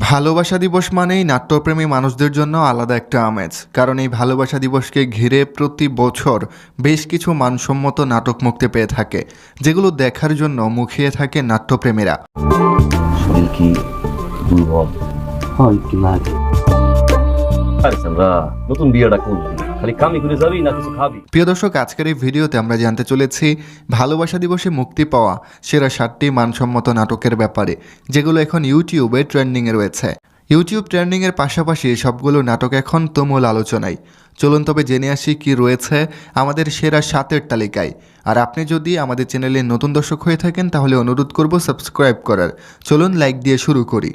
ভালোবাসা দিবস মানেই নাট্যপ্রেমী মানুষদের জন্য আলাদা একটা আমেজ, কারণ এই ভালোবাসা দিবসকে ঘিরে প্রতি বছর বেশ কিছু মানসম্মত নাটক মুক্তি পেয়ে থাকে, যেগুলো দেখার জন্য মুখিয়ে থাকে নাট্যপ্রেমীরা। শরীর কি দুর্বল হয় কি লাগে? নতুন বিয়েটা করলি খালি কামি করে যাবি না কিছু খাবি? প্রিয় দর্শক, আজকের এই ভিডিওতে আমরা জানতে চলেছি ভালোবাসা দিবসে মুক্তি পাওয়া সেরা 7টি মানসম্মত নাটকের ব্যাপারে, যেগুলো এখন ইউটিউবে ট্রেন্ডিংয়ে রয়েছে। ইউটিউব ট্রেন্ডিংয়ের পাশাপাশি সবগুলো নাটক এখন তুমুল আলোচনায়। চলুন তবে জেনে আসি কি রয়েছে আমাদের সেরা 7-এর তালিকায়। আর আপনি যদি আমাদের চ্যানেলে নতুন দর্শক হয়ে থাকেন তাহলে অনুরোধ করব সাবস্ক্রাইব করার। চলুন লাইক দিয়ে শুরু করি।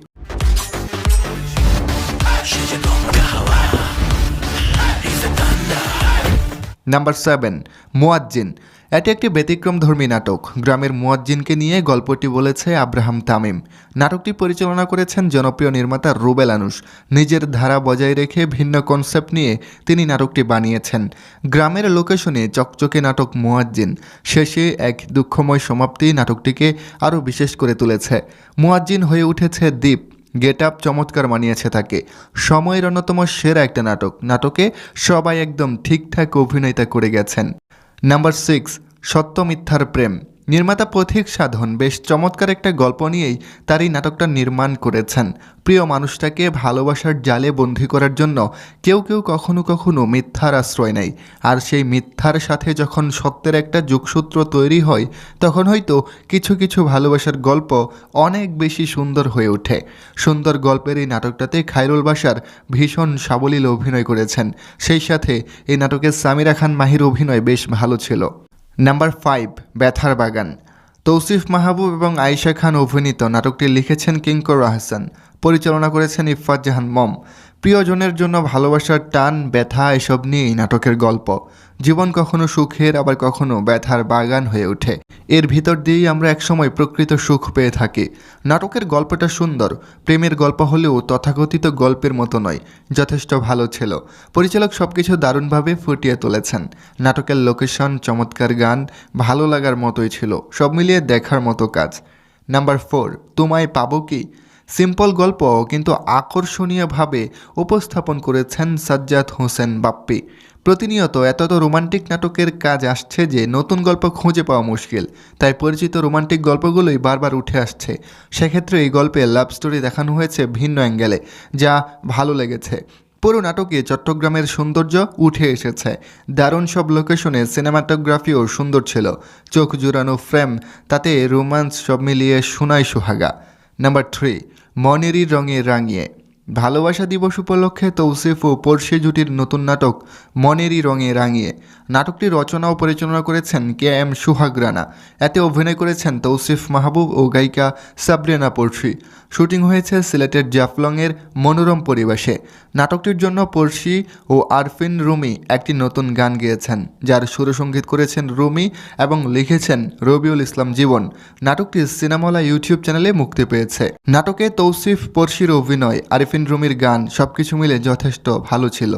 নাম্বার 7, মুয়াজ্জিন। এটি একটি ব্যতিক্রমধর্মী নাটক। গ্রামের মুয়াজ্জিনকে নিয়ে গল্পটি বলেছে আব্রাহাম তামিম। নাটকটি পরিচালনা করেছেন জনপ্রিয় নির্মাতা রুবেল আনুশ। নিজের ধারা বজায় রেখে ভিন্ন কনসেপ্ট নিয়ে তিনি নাটকটি বানিয়েছেন। গ্রামের লোকেশনে চকচকে নাটক মুয়াজ্জিন শেষে এক দুঃখময় সমাপ্তি নাটকটিকে আরও বিশেষ করে তুলেছে। মুয়াজ্জিন হয়ে উঠেছে দ্বীপ। গেট আপ চমৎকার মানিয়েছে তাকে। সময়ের অন্যতম সেরা একটা নাটক। নাটকে সবাই একদম ঠিকঠাক অভিনয়তা করে গেছেন। নাম্বার 6, সত্য মিথ্যার প্রেম। নির্মাতা পথিক সাধন বেশ চমৎকার একটা গল্প নিয়েই তার এই নাটকটা নির্মাণ করেছেন। প্রিয় মানুষটাকে ভালোবাসার জালে বন্দী করার জন্য কেউ কেউ কখনো কখনো মিথ্যার আশ্রয় নেয়, আর সেই মিথ্যার সাথে যখন সত্যের একটা যোগসূত্র তৈরি হয় তখন হয়তো কিছু কিছু ভালোবাসার গল্প অনেক বেশি সুন্দর হয়ে ওঠে। সুন্দর গল্পের এই নাটকটাতে খায়রুল বাশার ভীষণ সাবলীল অভিনয় করেছেন। সেই সাথে এই নাটকে সামিরা খান মাহির অভিনয় বেশ ভালো ছিল। নাম্বার 5, ব্যথার বাগান। তৌসিফ মাহবুব এবং আয়েশা খান অভিনীত নাটকটি লিখেছেন কিঙ্কর আহসান, পরিচালনা করেছেন ইফফাত জাহান মম। প্রিয়জনের জন্য ভালোবাসার টান, ব্যথা এসব নিয়েই নাটকের গল্প। জীবন কখনো সুখের আবার কখনো ব্যথার বাগান হয়ে ওঠে। এর ভিতর দিয়েই আমরা একসময় প্রকৃত সুখ পেয়ে থাকি। নাটকের গল্পটা সুন্দর, প্রেমের গল্প হলেও তথাকথিত গল্পের মতো নয়, যথেষ্ট ভালো ছিল। পরিচালক সবকিছু দারুণভাবে ফুটিয়ে তুলেছেন। নাটকের লোকেশন, চমৎকার গান, ভালো লাগার মতোই ছিল। সব মিলিয়ে দেখার মতো কাজ। নাম্বার 4, তোমায় পাবো কি। সিম্পল গল্প কিন্তু আকর্ষণীয়ভাবে উপস্থাপন করেছেন সাজ্জাদ হোসেন বাপ্পি। প্রতিনিয়ত এত রোমান্টিক নাটকের কাজ আসছে যে নতুন গল্প খুঁজে পাওয়া মুশকিল, তাই পরিচিত রোমান্টিক গল্পগুলোই বারবার উঠে আসছে। সেক্ষেত্রে এই গল্পে লাভ স্টোরি দেখানো হয়েছে ভিন্ন অ্যাঙ্গেলে, যা ভালো লেগেছে। পুরো নাটকে চট্টগ্রামের সৌন্দর্য উঠে এসেছে। দারুণ সব লোকেশনে সিনেমাটোগ্রাফিও সুন্দর ছিল। চোখ জুড়ানো ফ্রেম, তাতে রোমান্স, সব মিলিয়ে সোনায় সোহাগা। নাম্বার 3, মনেরই রঙে রাঙিয়ে। ভালোবাসা দিবস উপলক্ষে তৌসিফ ও পড়শি জুটির নতুন নাটক মনেরই রঙে রাঙিয়ে। নাটকটি রচনা ও পরিচালনা করেছেন KM সোহাগ রানা। এতে অভিনয় করেছেন তৌসিফ মাহবুব ও গায়িকা সাবরিনা পড়শি। শুটিং হয়েছে সিলেটের জাফলংয়ের মনোরম পরিবেশে। নাটকটির জন্য পড়শি ও আরফিন রুমি একটি নতুন গান গেয়েছেন, যার সুরসঙ্গীত করেছেন রুমি এবং লিখেছেন রবিউল ইসলাম জীবন। নাটকটি সিনেমালা ইউটিউব চ্যানেলে মুক্তি পেয়েছে। নাটকে তৌসিফ, পড়শির অভিনয়, আরফিন রুমির গান সবকিছু মিলে যথেষ্ট ভালো ছিল।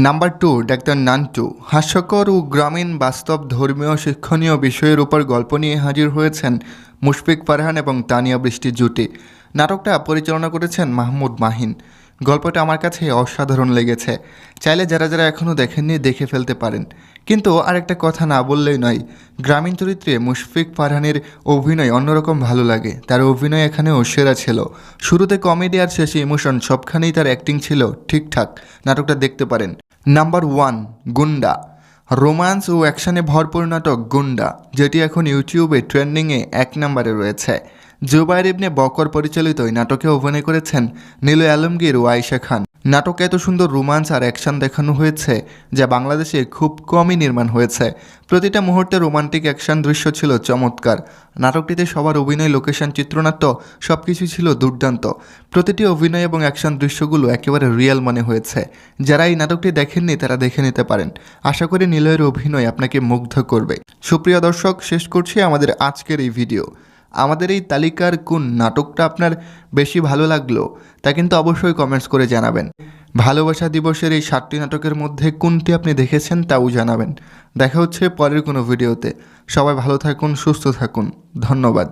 Number 2, doctor Nantu. হাস্যকর ও গ্রামীণ বাস্তব ধর্মীয় শিক্ষণীয় বিষয়ের উপর গল্প নিয়ে হাজির হয়েছেন মুশফিক ফারহান এবং তানিয়া বৃষ্টির জুটি। নাটকটা পরিচালনা করেছেন মাহমুদ মাহিন। গল্পটা আমার কাছে অসাধারণ লেগেছে। চাইলে যারা যারা এখনও দেখেননি দেখে ফেলতে পারেন। কিন্তু আরেকটা কথা না বললেই নয়, গ্রামীণ চরিত্রে মুশফিক ফারহানের অভিনয় অন্যরকম ভালো লাগে। তার অভিনয় এখানেও সেরা ছিল। শুরুতে কমেডি আর শেষে ইমোশন, সবখানেই তার অ্যাক্টিং ছিল ঠিকঠাক। নাটকটা দেখতে পারেন। নাম্বার 1, গুন্ডা। রোম্যান্স ও অ্যাকশনে ভরপুর নাটক গুন্ডা, যেটি এখন ইউটিউবে ট্রেন্ডিংয়ে 1 নম্বরে রয়েছে। জুবাইর ইবনে বকর পরিচালিত এই নাটকে অভিনয় করেছেন নিলয় আলমগীর ও আয়েশা খান। নাটকে এত সুন্দর রোমান্স আর অ্যাকশন দেখানো হয়েছে যা বাংলাদেশে খুব কমই নির্মাণ হয়েছে। প্রতিটা মুহূর্তে রোমান্টিক অ্যাকশন দৃশ্য ছিল চমৎকার। নাটকটিতে সবার অভিনয়, লোকেশন, চিত্রনাট্য সবকিছু ছিল দুর্দান্ত। প্রতিটি অভিনয় এবং অ্যাকশন দৃশ্যগুলো একেবারে রিয়েল মনে হয়েছে। যারা এই নাটকটি দেখেননি তারা দেখে নিতে পারেন। আশা করি নিলয়ের অভিনয় আপনাকে মুগ্ধ করবে। সুপ্রিয় দর্শক, শেষ করছি আমাদের আজকের এই ভিডিও। আমাদের এই তালিকার কোন নাটকটা আপনার বেশি ভালো লাগলো তা কিন্তু অবশ্যই কমেন্টস করে জানাবেন। ভালোবাসা দিবসের এই 7টি নাটকের মধ্যে কোনটি আপনি দেখেছেন তাও জানাবেন। দেখা হচ্ছে পরের কোনো ভিডিওতে। সবাই ভালো থাকুন, সুস্থ থাকুন। ধন্যবাদ।